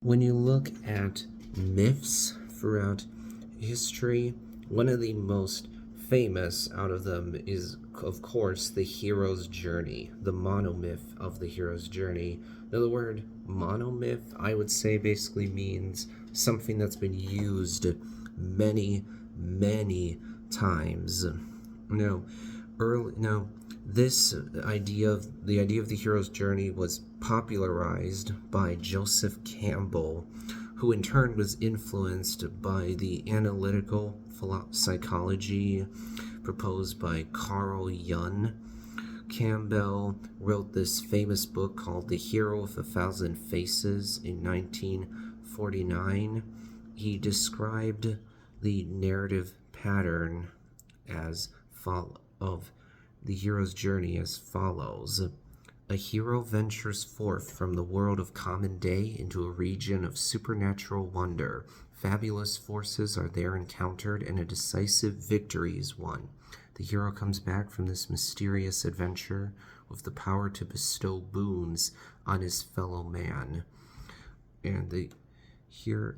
When you look at myths throughout history, one of the most famous out of them is, of course, the hero's journey, the monomyth of the hero's journey. Now, the word monomyth, I would say, basically means something that's been used many, many times. Now, this idea of the hero's journey was popularized by Joseph Campbell, who in turn was influenced by the analytical psychology proposed by Carl Jung. Campbell wrote this famous book called The Hero with a Thousand Faces in 1949. He described the narrative pattern of the hero's journey as follows. A hero ventures forth from the world of common day into a region of supernatural wonder. Fabulous forces are there encountered, and a decisive victory is won. The hero comes back from this mysterious adventure with the power to bestow boons on his fellow man. And Hero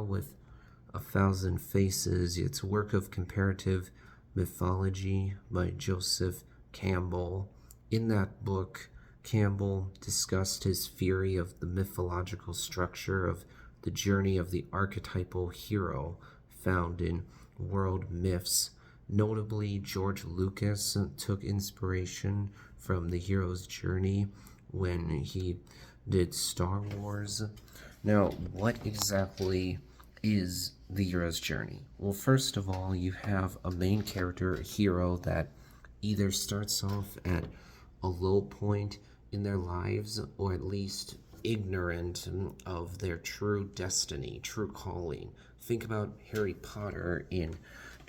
with a Thousand Faces. It's a work of comparative mythology by Joseph Campbell. In that book, Campbell discussed his theory of the mythological structure of the journey of the archetypal hero found in world myths. Notably, George Lucas took inspiration from the hero's journey when he did Star Wars. Now, what exactly is the hero's journey? Well, first of all, you have a main character, a hero, that either starts off at a low point in their lives, or at least ignorant of their true destiny, true calling. Think about Harry Potter in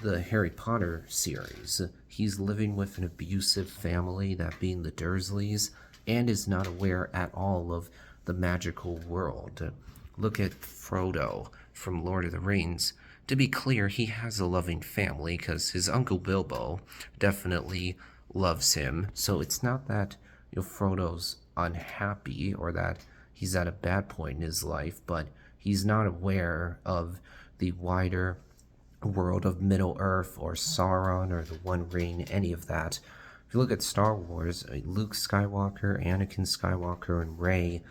the Harry Potter series. He's living with an abusive family, that being the Dursleys, and is not aware at all of the magical world. Look at Frodo from Lord of the Rings. To be clear, he has a loving family because his Uncle Bilbo definitely loves him. So it's not that Frodo's unhappy or that he's at a bad point in his life, but he's not aware of the wider world of Middle-earth or Sauron or the One Ring, any of that. If you look at Star Wars, Luke Skywalker, Anakin Skywalker, and Rey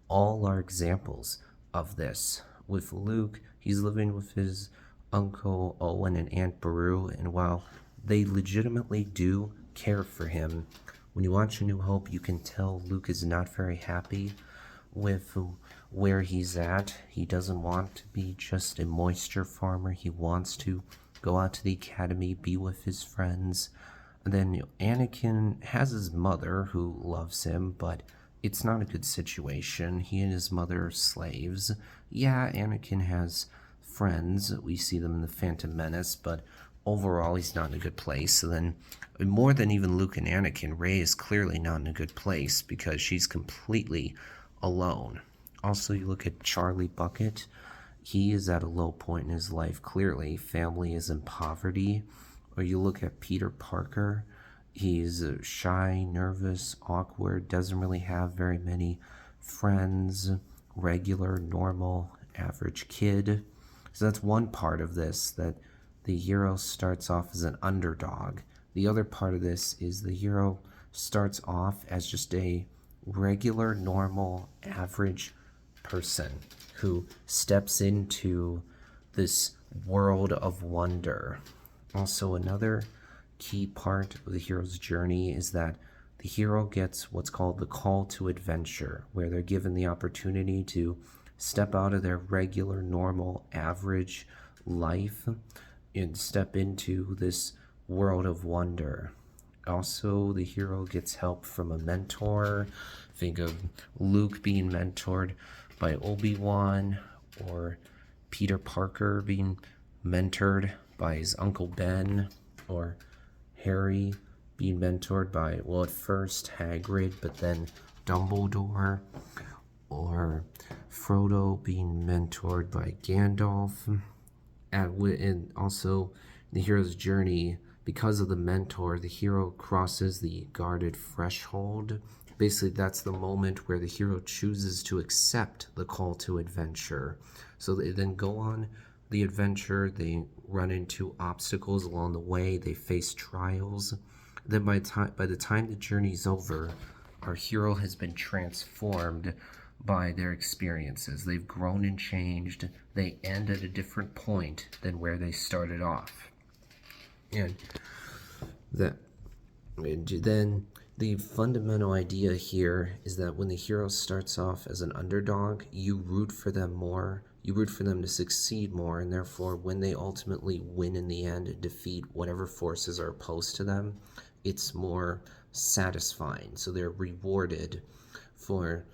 all are examples of this. With Luke, he's living with his Uncle Owen and Aunt Beru, and while they legitimately do care for him, when you watch A New Hope, you can tell Luke is not very happy with where he's at. He doesn't want to be just a moisture farmer. He wants to go out to the academy, be with his friends. And then Anakin has his mother who loves him, but it's not a good situation. He and his mother are slaves. Yeah, Anakin has friends. We see them in The Phantom Menace, but overall he's not in a good place. So then, more than even Luke and Anakin, Rey is clearly not in a good place because she's completely alone. Also, you look at Charlie Bucket. He is at a low point in his life, clearly. Family is in poverty. Or you look at Peter Parker. He's shy, nervous, awkward, doesn't really have very many friends, regular, normal, average kid. So that's one part of this, that the hero starts off as an underdog. The other part of this is the hero starts off as just a regular, normal, average person who steps into this world of wonder. Also, another key part of the hero's journey is that the hero gets what's called the call to adventure, where they're given the opportunity to step out of their regular, normal, average life and step into this world of wonder. Also, the hero gets help from a mentor. Think of Luke being mentored by Obi-Wan, or Peter Parker being mentored by his Uncle Ben, or Harry being mentored by, well, at first Hagrid, but then Dumbledore, or Frodo being mentored by Gandalf. And also, the hero's journey, because of the mentor, the hero crosses the guarded threshold Basically, that's the moment where the hero chooses to accept the call to adventure. So they then go on the adventure, they run into obstacles along the way, they face trials. Then by the time the journey's over, our hero has been transformed by their experiences. They've grown and changed. They end at a different point than where they started off. And that and then the fundamental idea here is that when the hero starts off as an underdog, you root for them more. You root for them to succeed more, and therefore, when they ultimately win in the end and defeat whatever forces are opposed to them, it's more satisfying. So they're rewarded for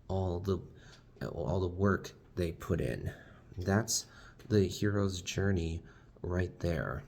all the work they put in. That's the hero's journey right there.